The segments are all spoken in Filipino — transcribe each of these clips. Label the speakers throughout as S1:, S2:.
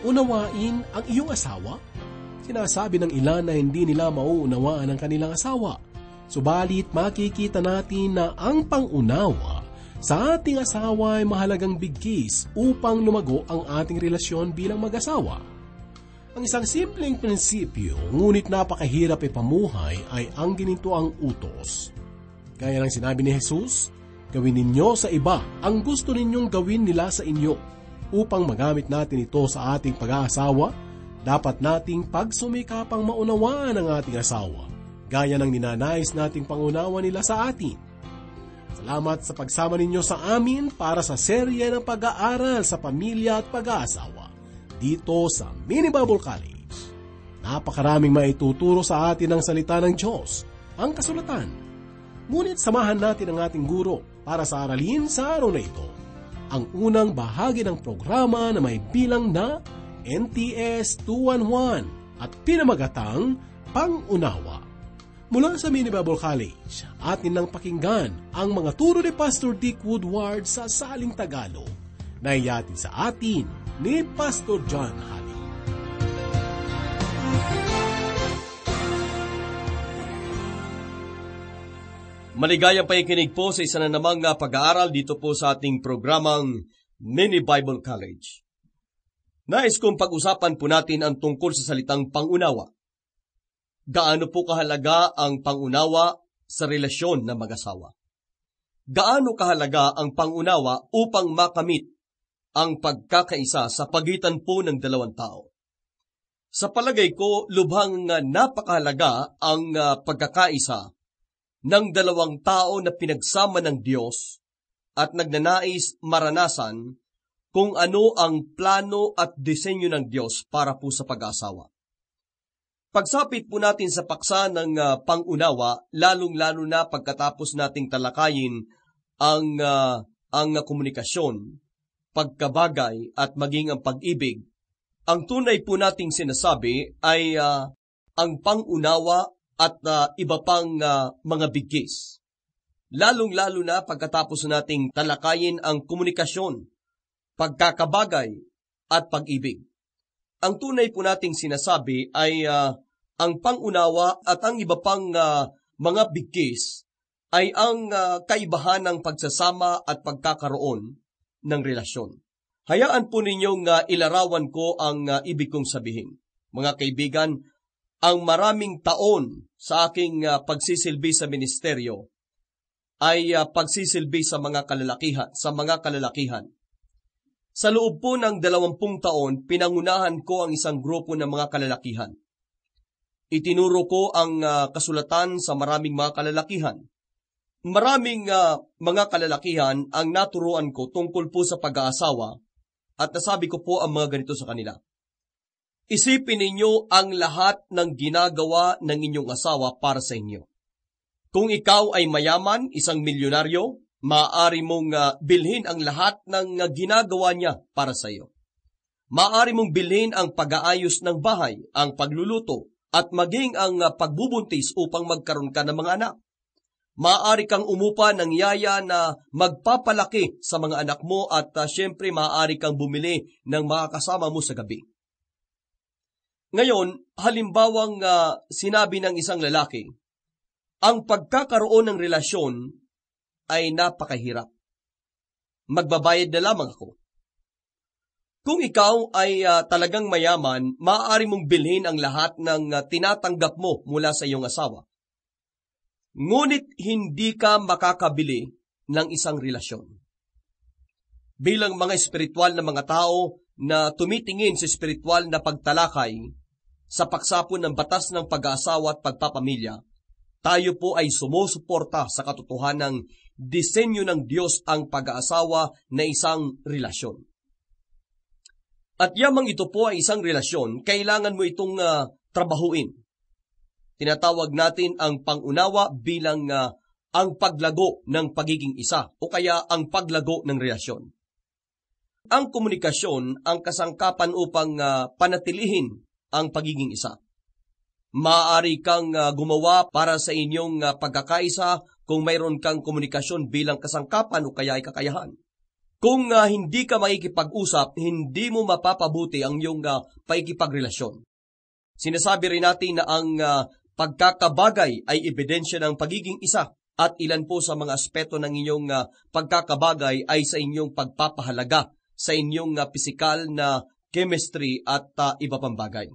S1: unawain ang iyong asawa? Sinasabi ng ilan na hindi nila mauunawaan ang kanilang asawa. Subalit makikita natin na ang pangunawa sa ating asawa ay mahalagang bigkis upang lumago ang ating relasyon bilang mag-asawa. Ang isang simpleng prinsipyo, ngunit napakahirap ipamuhay ay ang ginintoang utos. Gaya ng sinabi ni Jesus, gawin ninyo sa iba ang gusto ninyong gawin nila sa inyo. Upang magamit natin ito sa ating pag-aasawa, dapat nating pagsumikapang maunawaan ang ating asawa, gaya ng ninanais nating pangunawa nila sa atin. Salamat sa pagsama ninyo sa amin para sa serye ng pag-aaral sa pamilya at pag-aasawa dito sa Mini Bible College. Napakaraming maituturo sa atin ng salita ng Diyos, ang kasulatan. Ngunit samahan natin ang ating guro para sa aralin sa araw na ito. Ang unang bahagi ng programa na may bilang na NTS 211 at pinamagatang Pangunawa. Mula sa Mini Bible College, atin nang pakinggan ang mga turo ni Pastor Dick Woodward sa saling Tagalog na iyati sa atin ni Pastor John Halley.
S2: Maligayang pakikinig po sa isa na namang pag-aaral dito po sa ating programang Mini Bible College. Nais kong pag-usapan po natin ang tungkol sa salitang pangunawa. Gaano po kahalaga ang pangunawa sa relasyon ng mag-asawa? Gaano kahalaga ang pangunawa upang makamit ang pagkakaisa sa pagitan po ng dalawang tao? Sa palagay ko, lubhang napakahalaga ang pagkakaisa ng dalawang tao na pinagsama ng Diyos at nagnanais maranasan kung ano ang plano at disenyo ng Diyos para po sa pag-asawa. Pagsapit po natin sa paksa ng pangunawa, lalong-lalo na pagkatapos nating talakayin ang komunikasyon, pagkabagay at maging ang pag-ibig, ang tunay po nating sinasabi ay ang pangunawa at iba pang mga bigkis. Lalong-lalo na pagkatapos nating talakayin ang komunikasyon, pagkakabagay at pag-ibig. Ang tunay po nating sinasabi ay ang pangunawa at ang iba pang mga bigkis ay ang kaibahan ng pagsasama at pagkakaroon ng relasyon. Hayaan po ninyong ilarawan ko ang ibig kong sabihin. Mga kaibigan, ang maraming taon sa aking pagsisilbi sa ministeryo ay pagsisilbi sa mga kalalakihan. Sa loob po ng 20 taon, pinangunahan ko ang isang grupo ng mga kalalakihan. Itinuro ko ang kasulatan sa maraming mga kalalakihan. Maraming mga kalalakihan ang naturuan ko tungkol po sa pag-aasawa at nasabi ko po ang mga ganito sa kanila. Isipin ninyo ang lahat ng ginagawa ng inyong asawa para sa inyo. Kung ikaw ay mayaman, isang milyonaryo, maaari mong bilhin ang lahat ng ginagawa niya para sa iyo. Maaari mong bilhin ang pag-aayos ng bahay, ang pagluluto, at maging ang pagbubuntis upang magkaroon ka ng mga anak. Maaari kang umupa ng yaya na magpapalaki sa mga anak mo at syempre maaari kang bumili ng mga kasama mo sa gabi. Ngayon, halimbawang sinabi ng isang lalaki, ang pagkakaroon ng relasyon ay napakahirap. Magbabayad na lamang ako. Kung ikaw ay talagang mayaman, maaari mong bilhin ang lahat ng tinatanggap mo mula sa iyong asawa. Ngunit hindi ka makakabili ng isang relasyon. Bilang mga espiritual na mga tao na tumitingin sa espiritual na pagtalakay sa pagsapon ng batas ng pag-aasawa at pagpapamilya, tayo po ay sumusuporta sa katotohanang disenyo ng Diyos ang pag-aasawa na isang relasyon. At yamang ito po ay isang relasyon, kailangan mo itong trabahuin. Tinatawag natin ang pangunawa bilang ang paglago ng pagiging isa o kaya ang paglago ng relasyon. Ang komunikasyon ang kasangkapan upang panatilihin ang pagiging isa. Maaari kang gumawa para sa inyong pagkakaisa kung mayroon kang komunikasyon bilang kasangkapan o kaya ay kakayahan. Kung hindi ka makikipag-usap, hindi mo mapapabuti ang iyong pakikipagrelasyon. Sinasabi rin natin na ang pagkakabagay ay ebidensya ng pagiging isa at ilan po sa mga aspeto ng inyong pagkakabagay ay sa inyong pagpapahalaga sa inyong pisikal na chemistry at iba pang bagay.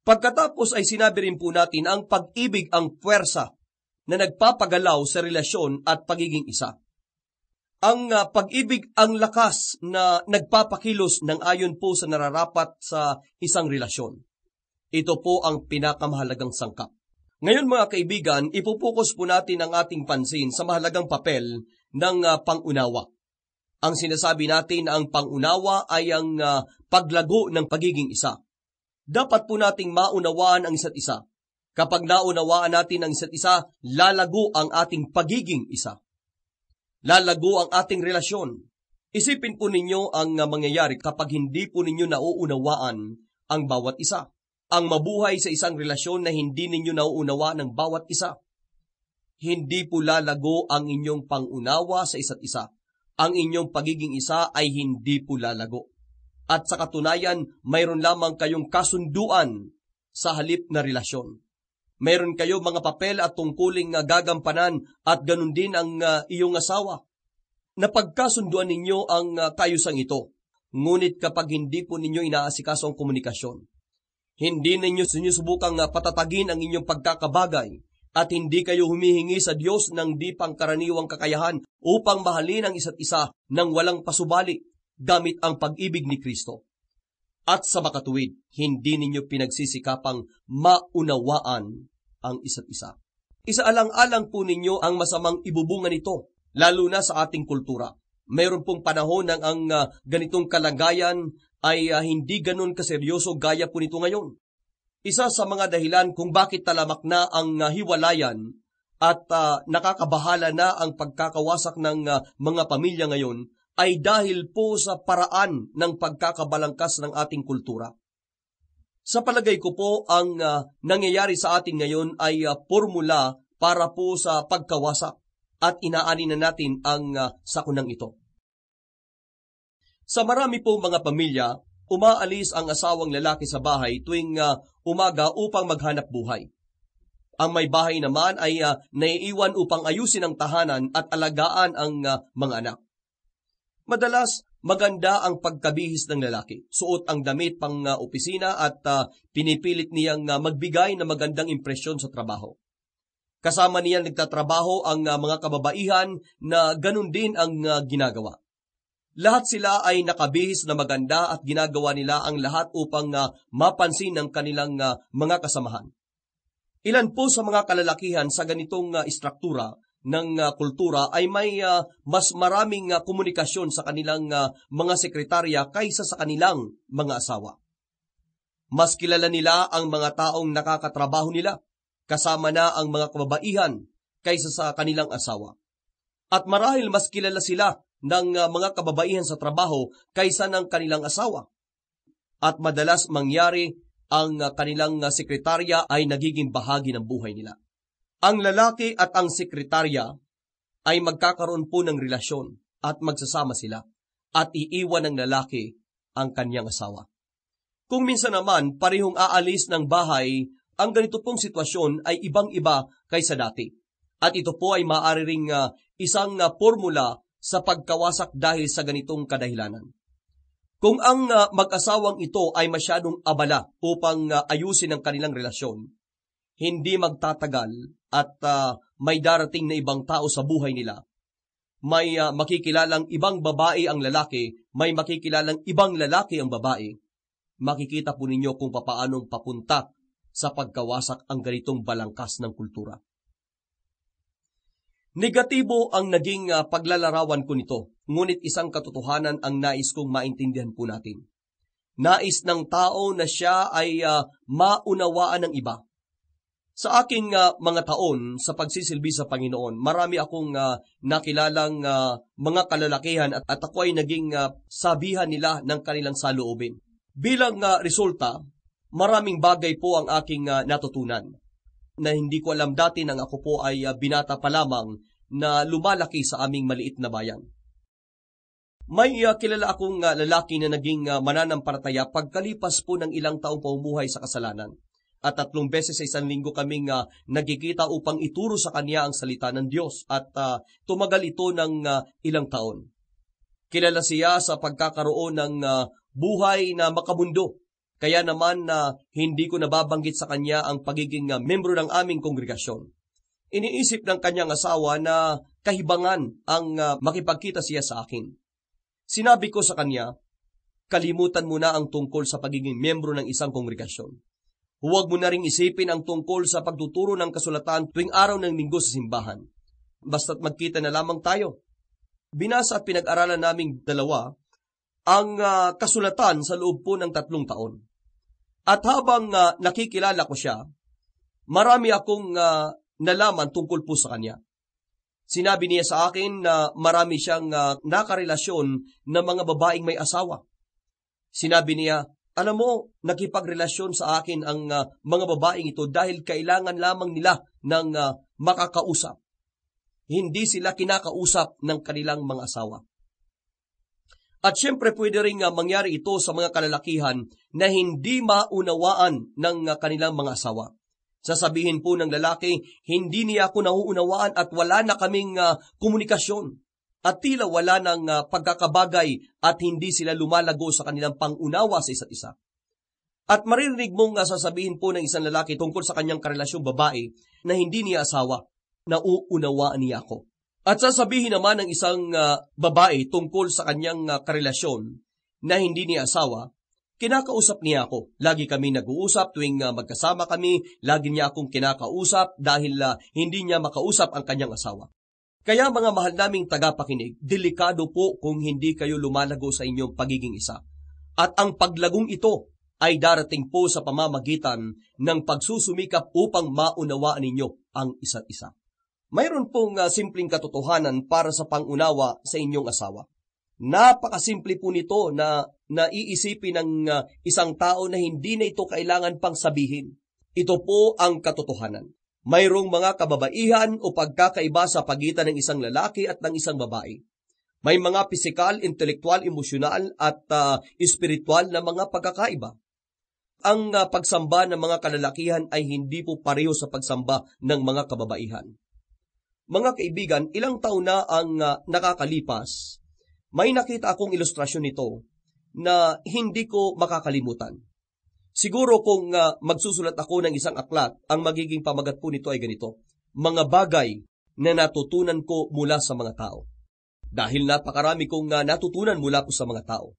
S2: Pagkatapos ay sinabi rin po natin ang pag-ibig ang puwersa na nagpapagalaw sa relasyon at pagiging isa. Ang pag-ibig ang lakas na nagpapakilos ng ayon po sa nararapat sa isang relasyon. Ito po ang pinakamahalagang sangkap. Ngayon mga kaibigan, ipupokus po natin ang ating pansin sa mahalagang papel ng pangunawa. Ang sinasabi natin na ang pangunawa ay ang paglago ng pagiging isa. Dapat po nating maunawaan ang isa't isa. Kapag naunawaan natin ang isa't isa, lalago ang ating pagiging isa. Lalago ang ating relasyon. Isipin po ninyo ang mangyayari kapag hindi po ninyo nauunawaan ang bawat isa. Ang mabuhay sa isang relasyon na hindi ninyo nauunawaan ang bawat isa. Hindi po lalago ang inyong pangunawa sa isa't isa. Ang inyong pagiging isa ay hindi po lalago. At sa katunayan, mayroon lamang kayong kasunduan sa halip na relasyon. Mayroon kayo mga papel at tungkuling gagampanan at ganun din ang iyong asawa. Napagkasunduan ninyo ang kayusang ito. Ngunit kapag hindi po ninyo inaasikaso ang komunikasyon, hindi ninyo sinusubukang patatagin ang inyong pagkakabagay at hindi kayo humihingi sa Diyos ng di pangkaraniwang kakayahan upang mahalin ang isa't isa ng walang pasubali gamit ang pag-ibig ni Kristo. At sa makatuwid, hindi ninyo pinagsisikapang maunawaan ang isa't isa. Isaalang-alang po ninyo ang masamang ibubunga nito, lalo na sa ating kultura. Mayroon pong panahon ng ang ganitong kalagayan ay hindi ganun kaseryoso gaya po nito ngayon. Isa sa mga dahilan kung bakit talamak na ang hiwalayan at nakakabahala na ang pagkakawasak ng mga pamilya ngayon ay dahil po sa paraan ng pagkakabalangkas ng ating kultura. Sa palagay ko po, ang nangyayari sa atin ngayon ay formula para po sa pagkawasak at inaani na natin ang sakunang ito. Sa marami po mga pamilya, umaalis ang asawang lalaki sa bahay tuwing umaga upang maghanap buhay. Ang may bahay naman ay naiiwan upang ayusin ang tahanan at alagaan ang mga anak. Madalas, maganda ang pagkabihis ng lalaki. Suot ang damit pang opisina at pinipilit niyang magbigay ng magandang impresyon sa trabaho. Kasama niya nagtatrabaho ang mga kababaihan na ganun din ang ginagawa. Lahat sila ay nakabihis na maganda at ginagawa nila ang lahat upang mapansin ng kanilang mga kasamahan. Ilan po sa mga kalalakihan sa ganitong istruktura ng kultura ay may mas maraming komunikasyon sa kanilang mga sekretarya kaysa sa kanilang mga asawa. Mas kilala nila ang mga taong nakakatrabaho nila, kasama na ang mga kababaihan kaysa sa kanilang asawa. At marahil mas kilala sila ng mga kababaihan sa trabaho kaysa ng kanilang asawa. At madalas mangyari ang kanilang sekretarya ay nagiging bahagi ng buhay nila. Ang lalaki at ang sekretarya ay magkakaroon po ng relasyon at magsasama sila at iiwan ng lalaki ang kanyang asawa. Kung minsan naman parehong aalis ng bahay, ang ganito pong sitwasyon ay ibang-iba kaysa dati. At ito po ay maaari ring isang formula sa pagkawasak dahil sa ganitong kadahilanan. Kung ang mag-asawang ito ay masyadong abala upang ayusin ang kanilang relasyon, hindi magtatagal at may darating na ibang tao sa buhay nila. May makikilalang ibang babae ang lalaki, may makikilalang ibang lalaki ang babae. Makikita po ninyo kung papaanong papunta sa pagkawasak ang ganitong balangkas ng kultura. Negatibo ang naging paglalarawan ko nito, ngunit isang katotohanan ang nais kong maintindihan po natin. Nais ng tao na siya ay maunawaan ng iba. Sa aking mga taon sa pagsisilbi sa Panginoon, marami akong nakilalang mga kalalakihan at ako ay naging sabihan nila ng kanilang saloobin. Bilang resulta, maraming bagay po ang aking natutunan na hindi ko alam dati nang ako po ay binata pa lamang na lumalaki sa aming maliit na bayan. May kilala akong lalaki na naging mananampalataya pagkalipas po ng ilang taong pamumuhay sa kasalanan. At 3 beses sa isang linggo kaming nagkikita upang ituro sa kanya ang salita ng Diyos at tumagal ito ng ilang taon. Kilala siya sa pagkakaroon ng buhay na makamundo. Kaya naman hindi ko nababanggit sa kanya ang pagiging membro ng aming kongregasyon. Iniisip ng kanyang asawa na kahibangan ang makipagkita siya sa akin. Sinabi ko sa kanya, kalimutan mo na ang tungkol sa pagiging membro ng isang kongregasyon. Huwag mo na ring isipin ang tungkol sa pagtuturo ng kasulatan tuwing araw ng linggo sa simbahan. Basta't magkita na lamang tayo. Binasa at pinag-aralan naming dalawa ang kasulatan sa loob po ng 3 taon. At habang nakikilala ko siya, marami akong nalaman tungkol po sa kanya. Sinabi niya sa akin na marami siyang nakarelasyon na mga babaeng may asawa. Sinabi niya, alam mo, nakipagrelasyon sa akin ang mga babaeng ito dahil kailangan lamang nila ng makakausap. Hindi sila kinakausap ng kanilang mga asawa. At syempre pwede rin mangyari ito sa mga kalalakihan na hindi maunawaan ng kanilang mga asawa. Sasabihin po ng lalaki, hindi niya ako nauunawaan at wala na kaming komunikasyon. At tila wala ng pagkakabagay at hindi sila lumalago sa kanilang pangunawa sa isa't isa. At maririnig mong sasabihin po ng isang lalaki tungkol sa kanyang karelasyong babae na hindi niya asawa, nauunawaan niya ako. At sasabihin naman ng isang babae tungkol sa kanyang karelasyon na hindi niya asawa, kinakausap niya ako. Lagi kami nag-uusap tuwing magkasama kami, lagi niya akong kinakausap dahil hindi niya makausap ang kanyang asawa. Kaya mga mahal naming tagapakinig, delikado po kung hindi kayo lumalago sa inyong pagiging isa. At ang paglagong ito ay darating po sa pamamagitan ng pagsusumikap upang maunawaan ninyo ang isa't isa. Mayroon pong simpleng katotohanan para sa pangunawa sa inyong asawa. Napakasimple po nito na naiisipin ng isang tao na hindi na ito kailangan pang sabihin. Ito po ang katotohanan. Mayroong mga kababaihan o pagkakaiba sa pagitan ng isang lalaki at ng isang babae. May mga pisikal, intelektual, emosyonal at espiritual na mga pagkakaiba. Ang pagsamba ng mga kalalakihan ay hindi po pareho sa pagsamba ng mga kababaihan. Mga kaibigan, ilang taon na ang nakakalipas, may nakita akong ilustrasyon nito na hindi ko makakalimutan. Siguro kung magsusulat ako ng isang aklat, ang magiging pamagat po nito ay ganito, mga bagay na natutunan ko mula sa mga tao. Dahil napakarami kong natutunan mula po sa mga tao.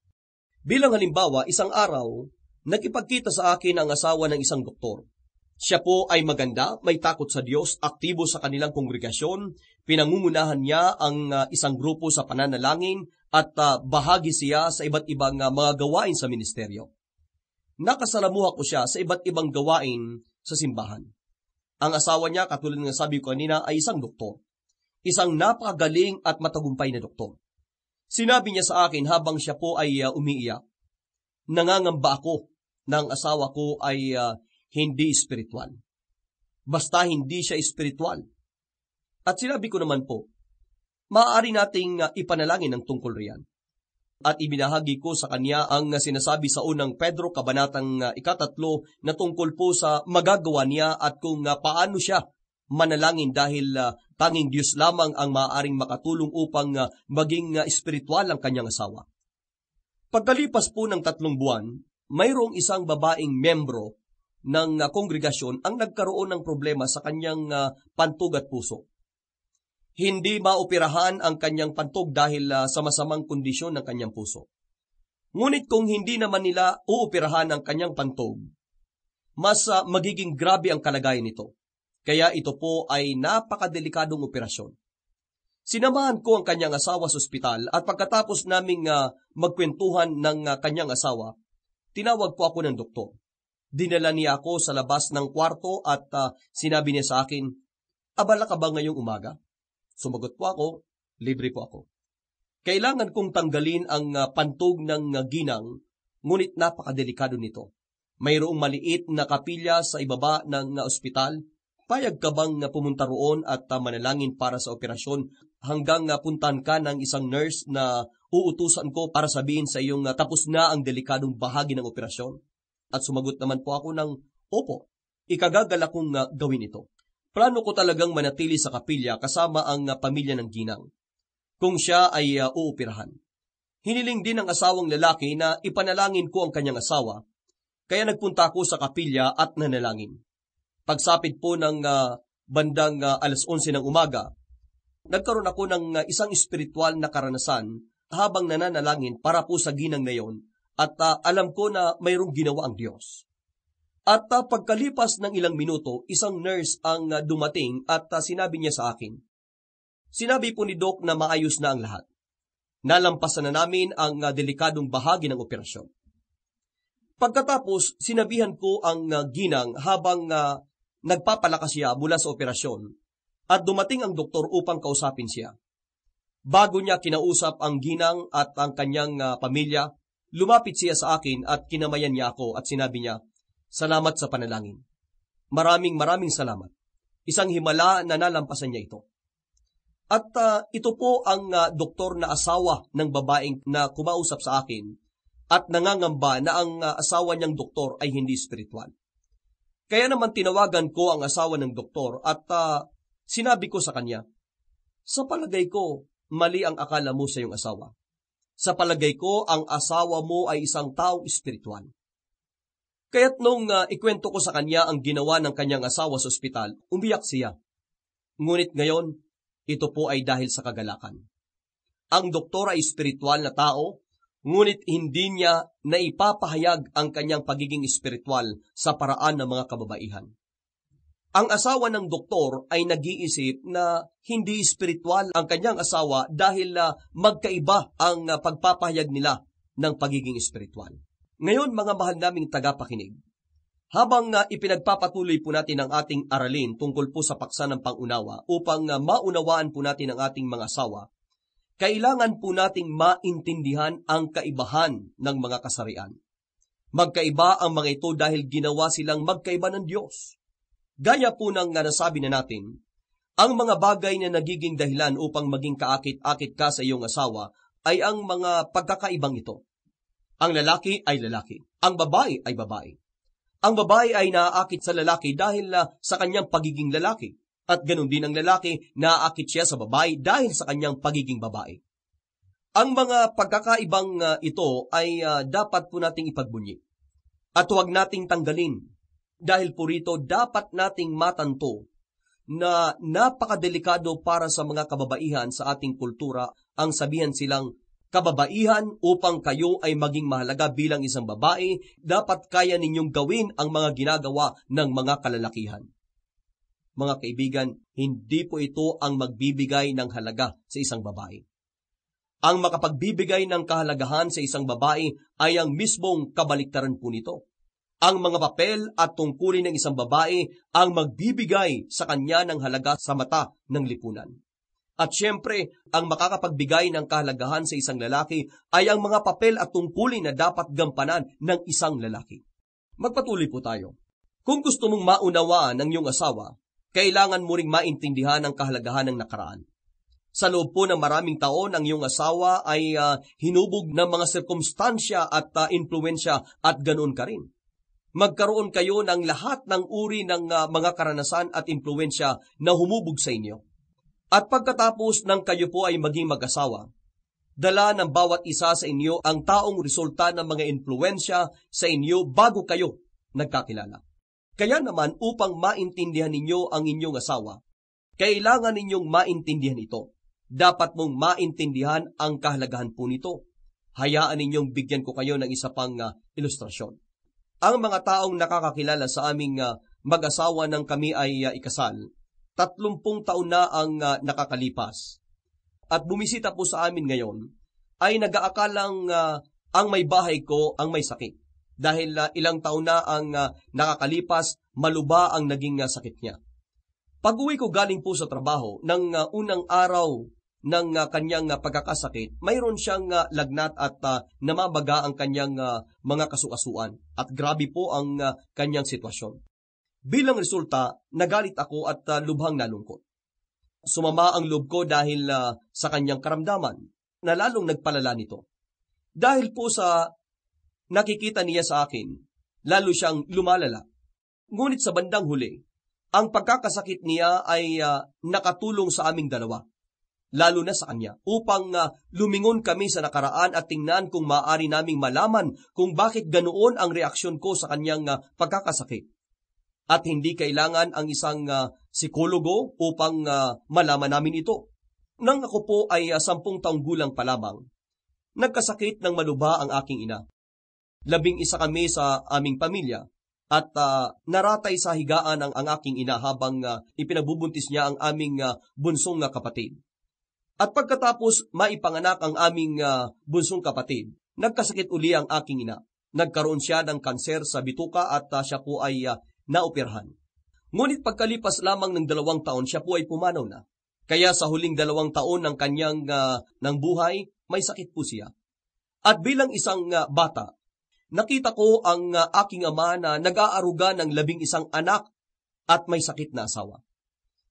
S2: Bilang halimbawa, isang araw, nakipagkita sa akin ang asawa ng isang doktor. Siya po ay maganda, may takot sa Diyos, aktibo sa kanilang kongregasyon, pinangungunahan niya ang isang grupo sa pananalangin at bahagi siya sa iba't ibang mga gawain sa ministeryo. Nakasalamuha ko siya sa iba't ibang gawain sa simbahan. Ang asawa niya, katulad ng sabi ko kanina, ay isang doktor. Isang napakagaling at matagumpay na doktor. Sinabi niya sa akin habang siya po ay umiiyak, nangangamba ako na ang asawa ko ay hindi espiritual. Basta hindi siya espiritual. At sinabi ko naman po, maaari nating ipanalangin ang tungkol riyan. At ibinahagi ko sa kanya ang sinasabi sa unang Pedro, kabanatang 3, na tungkol po sa magagawa niya at kung paano siya manalangin dahil tanging Diyos lamang ang maaaring makatulong upang maging espiritual ang kanyang asawa. Pagkalipas po ng 3 buwan, mayroong isang babaeng membro ng kongregasyon ang nagkaroon ng problema sa kanyang pantog at puso. Hindi maoperahan ang kanyang pantog dahil sa masamang kondisyon ng kanyang puso. Ngunit kung hindi naman nila uoperahan ang kanyang pantog, mas magiging grabe ang kalagayan nito. Kaya ito po ay napakadelikadong operasyon. Sinamahan ko ang kanyang asawa sa ospital at pagkatapos naming magkwentuhan ng kanyang asawa, tinawag po ako ng doktor. Dinala niya ako sa labas ng kwarto at sinabi niya sa akin, abala ka ba ngayong umaga? Sumagot po ako, libre po ako. Kailangan kong tanggalin ang pantog ng ginang, ngunit napakadelikado nito. Mayroong maliit na kapilya sa ibaba ng ospital. Payag ka bang pumunta roon at manalangin para sa operasyon hanggang puntahan ka ng isang nurse na uutusan ko para sabihin sa iyong tapos na ang delikadong bahagi ng operasyon? At sumagot naman po ako ng, opo, ikagagala kong gawin ito. Plano ko talagang manatili sa kapilya kasama ang pamilya ng ginang kung siya ay uupirahan. Hiniling din ng asawang lalaki na ipanalangin ko ang kanyang asawa, kaya nagpunta ako sa kapilya at nanalangin. Pagsapit po ng bandang 11:00 ng umaga, nagkaroon ako ng isang espiritual na karanasan habang nananalangin para po sa ginang na yon at alam ko na mayroong ginawa ang Diyos. At pagkalipas ng ilang minuto, isang nurse ang dumating at sinabi niya sa akin. Sinabi po ni Doc na maayos na ang lahat. Nalampasan na namin ang delikadong bahagi ng operasyon. Pagkatapos, sinabihan ko ang ginang habang nagpapalakas siya mula sa operasyon at dumating ang doktor upang kausapin siya. Bago niya kinausap ang ginang at ang kanyang pamilya, lumapit siya sa akin at kinamayan niya ako at sinabi niya, salamat sa panalangin. Maraming salamat. Isang himala na nalampasan niya ito. At ito po ang doktor na asawa ng babaeng na kumausap sa akin at nangangamba na ang asawa niyang doktor ay hindi spiritual. Kaya naman tinawagan ko ang asawa ng doktor at sinabi ko sa kanya, sa palagay ko, mali ang akala mo sa iyong asawa. Sa palagay ko, ang asawa mo ay isang taong espiritual. Kaya't nung ikwento ko sa kanya ang ginawa ng kanyang asawa sa ospital, umiyak siya. Ngunit ngayon, ito po ay dahil sa kagalakan. Ang doktor ay espiritual na tao, ngunit hindi niya naipapahayag ang kanyang pagiging espiritual sa paraan ng mga kababaihan. Ang asawa ng doktor ay nag-iisip na hindi espiritual ang kanyang asawa dahil magkaiba ang pagpapahayag nila ng pagiging espiritual. Ngayon, mga mahal naming tagapakinig, habang ipinagpapatuloy po natin ang ating aralin tungkol po sa paksa ng pangunawa upang maunawaan po natin ang ating mga asawa, kailangan po nating maintindihan ang kaibahan ng mga kasarian. Magkaiba ang mga ito dahil ginawa silang magkaiba ng Diyos. Gaya po ng nasabi na natin, ang mga bagay na nagiging dahilan upang maging kaakit-akit ka sa iyong asawa ay ang mga pagkakaibang ito. Ang lalaki ay lalaki, ang babae ay babae. Ang babae ay naaakit sa lalaki dahil sa kanyang pagiging lalaki. At ganun din ang lalaki, naaakit siya sa babae dahil sa kanyang pagiging babae. Ang mga pagkakaibang ito ay dapat po nating ipagbunyi. At huwag nating tanggalin. Dahil po rito, dapat nating matanto na napakadelikado para sa mga kababaihan sa ating kultura ang sabihan silang, kababaihan, upang kayo ay maging mahalaga bilang isang babae, dapat kaya ninyong gawin ang mga ginagawa ng mga kalalakihan. Mga kaibigan, hindi po ito ang magbibigay ng halaga sa isang babae. Ang makapagbibigay ng kahalagahan sa isang babae ay ang mismong kabaliktaran po nito. Ang mga papel at tungkulin ng isang babae ang magbibigay sa kanya ng halaga sa mata ng lipunan. At syempre, ang makakapagbigay ng kahalagahan sa isang lalaki ay ang mga papel at tungkulin na dapat gampanan ng isang lalaki. Magpatuloy po tayo. Kung gusto mong maunawaan ng iyong asawa, kailangan mo ring maintindihan ang kahalagahan ng nakaraan. Sa loob po ng maraming taon, ang iyong asawa ay hinubog ng mga sirkumstansya at impluensya at ganoon ka rin. Magkaroon kayo ng lahat ng uri ng mga karanasan at impluensya na humubog sa inyo. At pagkatapos ng kayo po ay maging mag-asawa, dala ng bawat isa sa inyo ang taong resulta ng mga impluensya sa inyo bago kayo nagkakilala. Kaya naman upang maintindihan ninyo ang inyong asawa, kailangan ninyong maintindihan ito. Dapat mong maintindihan ang kahalagahan po nito. Hayaan ninyong bigyan ko kayo ng isa pang ilustrasyon. Ang mga taong nakakakilala sa aming mag-asawa nang kami ay ikasal, 30 taon na ang nakakalipas. At bumisita po sa amin ngayon, ay nag-aakalang ang may bahay ko ang may sakit. Dahil ilang taon na ang nakakalipas, maluba ang naging sakit niya. Pag-uwi ko galing po sa trabaho, ng unang araw ng kanyang pagkakasakit, mayroon siyang lagnat at namabaga ang kanyang mga kasukasuan. At grabe po ang kanyang sitwasyon. Bilang resulta, nagalit ako at lubhang nalungkot. Sumama ang loob ko dahil sa kanyang karamdaman na lalong nagpalala nito. Dahil po sa nakikita niya sa akin, lalo siyang lumalala. Ngunit sa bandang huli, ang pagkakasakit niya ay nakatulong sa aming dalawa, lalo na sa kanya, upang lumingon kami sa nakaraan at tingnan kung maaari naming malaman kung bakit ganoon ang reaksyon ko sa kanyang pagkakasakit. At hindi kailangan ang isang psikologo upang malaman namin ito. Nang ako po ay 10 taong gulang pa lamang, nagkasakit ng malubha ang aking ina. 11 kami sa aming pamilya. At naratay sa higaan ang aking ina habang ipinagbubuntis niya ang aming bunsong kapatid. At pagkatapos maipanganak ang aming bunsong kapatid, nagkasakit uli ang aking ina. Nagkaroon siya ng kanser sa bituka at siya po ay naoperahan. Ngunit pagkalipas lamang ng 2 taon, siya po ay pumanaw na. Kaya sa huling 2 taon ng kanyang ng buhay, may sakit po siya. At bilang isang bata, nakita ko ang aking ama na nag-aaruga ng 11 anak at may sakit na asawa.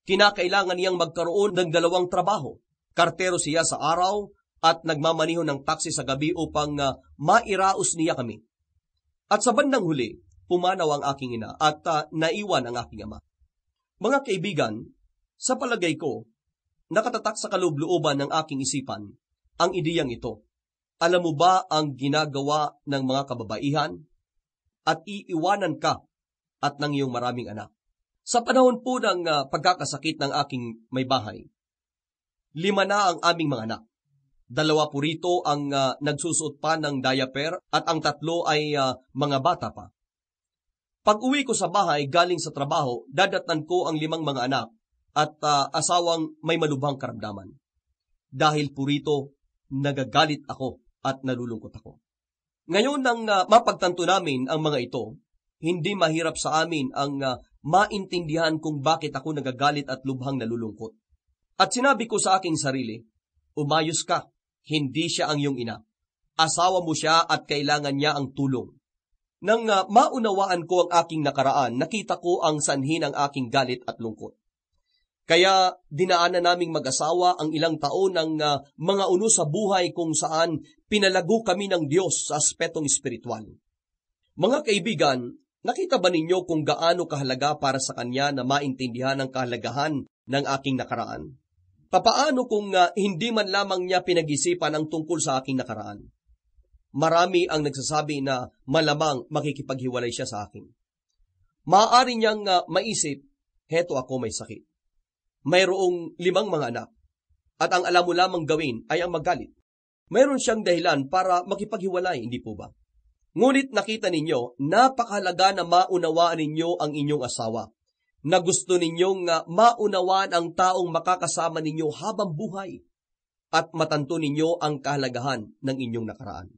S2: Kinakailangan niyang magkaroon ng 2 trabaho. Kartero siya sa araw at nagmamaniho ng taxi sa gabi upang mairaos niya kami. At sa bandang huli, pumanaw ang aking ina at naiwan ang aking ama. Mga kaibigan, sa palagay ko, nakatatak sa kaloob-looban ng aking isipan ang ideyang ito. Alam mo ba ang ginagawa ng mga kababaihan? At iiwanan ka at ng iyong maraming anak. Sa panahon po ng pagkakasakit ng aking may bahay, 5 na ang aming mga anak. 2 po rito ang nagsusuot pa ng diaper at ang 3 ay mga bata pa. Pag uwi ko sa bahay galing sa trabaho, dadatnan ko ang 5 mga anak at asawang may malubhang karamdaman. Dahil po rito, nagagalit ako at nalulungkot ako. Ngayon nang mapagtanto namin ang mga ito, hindi mahirap sa amin ang maintindihan kung bakit ako nagagalit at lubhang nalulungkot. At sinabi ko sa aking sarili, umayos ka, hindi siya ang iyong ina. Asawa mo siya at kailangan niya ang tulong. Nang maunawaan ko ang aking nakaraan, nakita ko ang sanhi ng aking galit at lungkot. Kaya dinaanan naming mag-asawa ang ilang taon ng mga uno sa buhay kung saan pinalago kami ng Diyos sa aspetong espiritual. Mga kaibigan, nakita ba ninyo kung gaano kahalaga para sa Kanya na maintindihan ang kahalagahan ng aking nakaraan? Papaano kung hindi man lamang niya pinag-isipan ang tungkol sa aking nakaraan? Marami ang nagsasabi na malamang makikipaghiwalay siya sa akin. Maaari niyang maisip, heto ako may sakit. Mayroong 5 mga anak, at ang alam mo lamang gawin ay ang magalit. Mayroon siyang dahilan para makipaghiwalay, hindi po ba? Ngunit nakita ninyo, napakahalaga na maunawaan ninyo ang inyong asawa, na gusto ninyong maunawaan ang taong makakasama ninyo habang buhay, at matanto ninyo ang kahalagahan ng inyong nakaraan.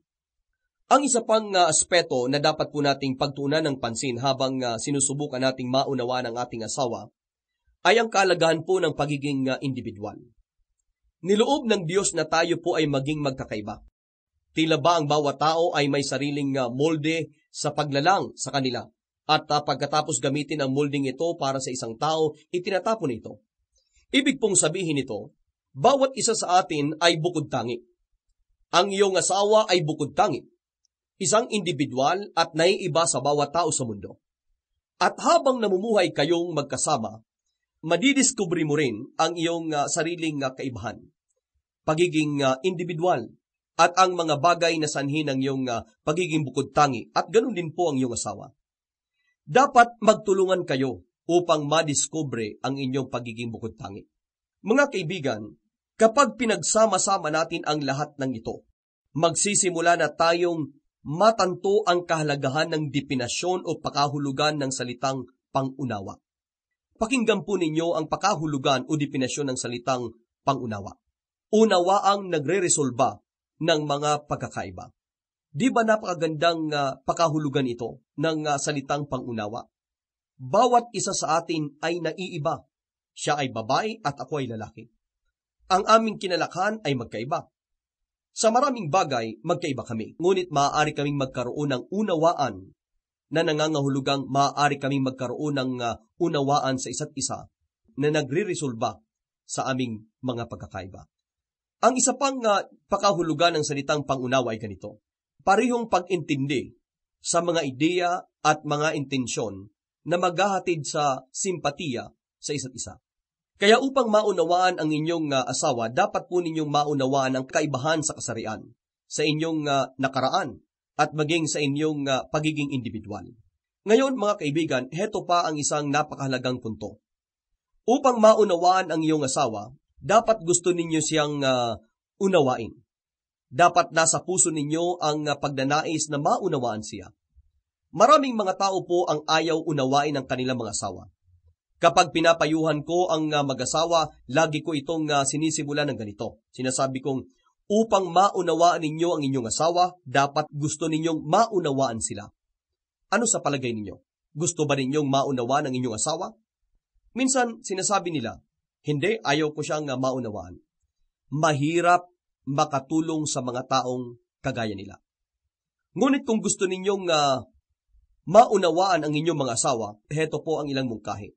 S2: Ang isa pang aspeto na dapat po nating pagtuunan ng pansin habang sinusubukan nating maunawaan ang ating asawa, ay ang kahalagahan po ng pagiging individual. Niloob ng Diyos na tayo po ay maging magkakaiba. Tila ba ang bawat tao ay may sariling molde sa paglalang sa kanila, at pagkatapos gamitin ang molding ito para sa isang tao, itinatapon ito. Ibig pong sabihin ito, bawat isa sa atin ay bukod tangi. Ang iyong asawa ay bukod tangi. Isang individual at naiiba sa bawat tao sa mundo. At habang namumuhay kayong magkasama, madidiscover mo rin ang iyong sariling kaibahan, pagiging individual, at ang mga bagay na sanhi ng iyong pagiging bukod tangi, at ganun din po ang iyong asawa. Dapat magtulungan kayo upang madiscover ang inyong pagiging bukod tangi. Mga kaibigan, kapag pinagsama-sama natin ang lahat ng ito, magsisimula na tayong matanto ang kahalagahan ng definasyon o pakahulugan ng salitang pangunawa. Pakinggan po ninyo ang pakahulugan o definasyon ng salitang pangunawa. Unawaang nagre-resolba ng mga pagkakaiba. Di ba napakagandang pakahulugan ito ng salitang pangunawa? Bawat isa sa atin ay naiiba. Siya ay babae at ako ay lalaki. Ang aming kinalakhan ay magkaiba. Sa maraming bagay, magkaiba kami. Ngunit maaari kaming magkaroon ng unawaan na nangangahulugang maaari kaming magkaroon ng unawaan sa isa't isa na nagre-resolba sa aming mga pagkakaiba. Ang isa pang pakahulugan ng salitang pangunawa ay ganito. Parehong pag-intindi sa mga ideya at mga intensyon na maghahatid sa simpatiya sa isa't isa. Kaya upang maunawaan ang inyong asawa, dapat po ninyong maunawaan ang kaibahan sa kasarian, sa inyong nakaraan, at maging sa inyong pagiging individual. Ngayon mga kaibigan, heto pa ang isang napakahalagang punto. Upang maunawaan ang iyong asawa, dapat gusto ninyo siyang unawain. Dapat nasa puso ninyo ang pagnanais na maunawaan siya. Maraming mga tao po ang ayaw unawain ang kanilang mga asawa. Kapag pinapayuhan ko ang mag-asawa, lagi ko itong sinisimulan ng ganito. Sinasabi kong, upang maunawaan ninyo ang inyong asawa, dapat gusto ninyong maunawaan sila. Ano sa palagay ninyo? Gusto ba ninyong maunawaan ang inyong asawa? Minsan, sinasabi nila, hindi, ayaw ko siyang maunawaan. Mahirap makatulong sa mga taong kagaya nila. Ngunit kung gusto ninyong maunawaan ang inyong mga asawa, heto po ang ilang mungkahi.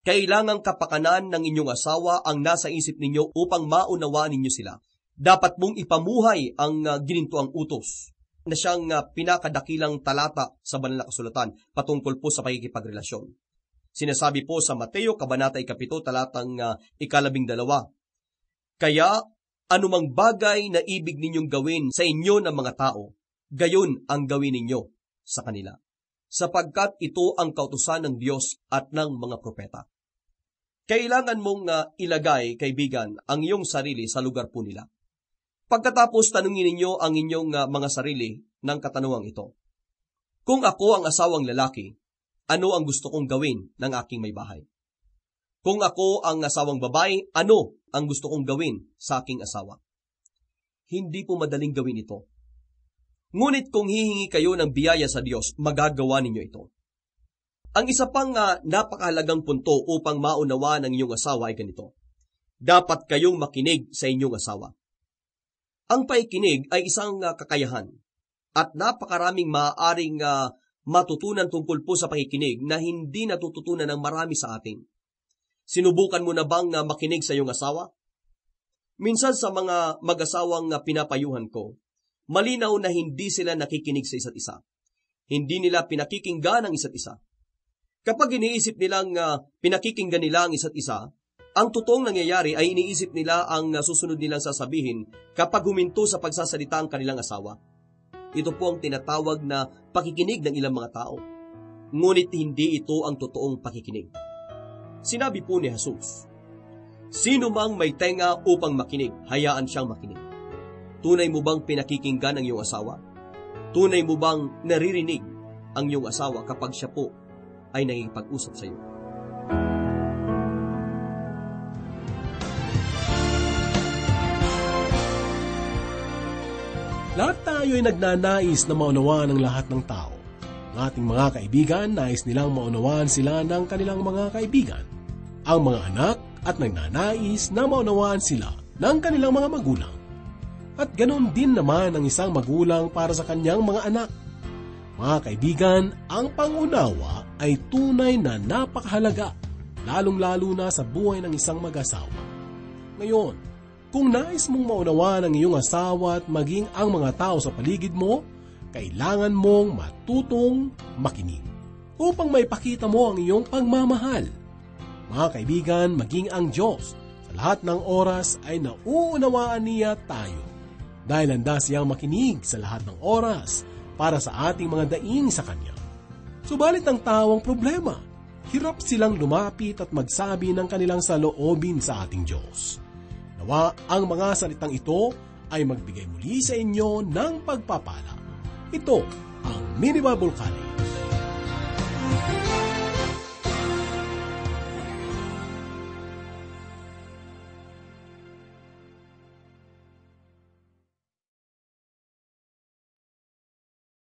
S2: Kailangang kapakanan ng inyong asawa ang nasa isip ninyo upang maunawaan ninyo sila. Dapat mong ipamuhay ang ginintuang utos na siyang pinakadakilang talata sa banal na kasulatan patungkol po sa pakikipagrelasyon. Sinasabi po sa Mateo, Kabanata 7, talatang 12. Kaya, anumang bagay na ibig ninyong gawin sa inyo ng mga tao, gayon ang gawin ninyo sa kanila. Sapagkat ito ang kautusan ng Diyos at ng mga propeta. Kailangan mong ilagay, kaibigan, ang iyong sarili sa lugar po nila. Pagkatapos tanungin ninyo ang inyong mga sarili ng katanungang ito. Kung ako ang asawang lalaki, ano ang gusto kong gawin ng aking may bahay? Kung ako ang asawang babae, ano ang gusto kong gawin sa aking asawa? Hindi po madaling gawin ito. Ngunit kung hihingi kayo ng biyaya sa Diyos, magagawa ninyo ito. Ang isa pang napakahalagang punto upang maunawaan ang inyong asawa ay ganito. Dapat kayong makinig sa inyong asawa. Ang pakikinig ay isang kakayahan at napakaraming maaaring matutunan tungkol po sa pakikinig na hindi natututunan ng marami sa atin. Sinubukan mo na bang makinig sa iyong asawa? Minsan sa mga mag-asawang pinapayuhan ko, malinaw na hindi sila nakikinig sa isa't isa. Hindi nila pinakikinggan ang isa't isa. Kapag iniisip nilang pinakikinggan nila ang isa't isa, ang totoong nangyayari ay iniisip nila ang susunod nilang sasabihin kapag huminto sa pagsasalita ang kanilang asawa. Ito po ang tinatawag na pakikinig ng ilang mga tao. Ngunit hindi ito ang totoong pakikinig. Sinabi po ni Jesus, sino mang may tenga upang makinig, hayaan siyang makinig. Tunay mo bang pinakikinggan ang iyong asawa? Tunay mo bang naririnig ang iyong asawa kapag siya po ay nakikipag-usap sa iyo?
S1: Lahat tayo ay nagnanais na maunawaan ang lahat ng tao. Ang ating mga kaibigan, nais nilang maunawaan sila ng kanilang mga kaibigan. Ang mga anak at nagnanais na maunawaan sila ng kanilang mga magulang. At ganoon din naman ang isang magulang para sa kanyang mga anak. Mga kaibigan, ang pangunawa ay tunay na napakahalaga, lalong-lalo na sa buhay ng isang mag-asawa. Ngayon, kung nais mong maunawaan ang iyong asawa at maging ang mga tao sa paligid mo, kailangan mong matutong makinig upang maipakita mo ang iyong pagmamahal. Mga kaibigan, maging ang Diyos sa lahat ng oras ay nauunawaan niya tayo dahil handa siyang makinig sa lahat ng oras para sa ating mga daing sa Kanya. Subalit ang tawang problema, hirap silang lumapit at magsabi ng kanilang saloobin sa ating Diyos. Nawa ang mga salitang ito ay magbigay muli sa inyo ng pagpapala. Ito ang Mini Bible College.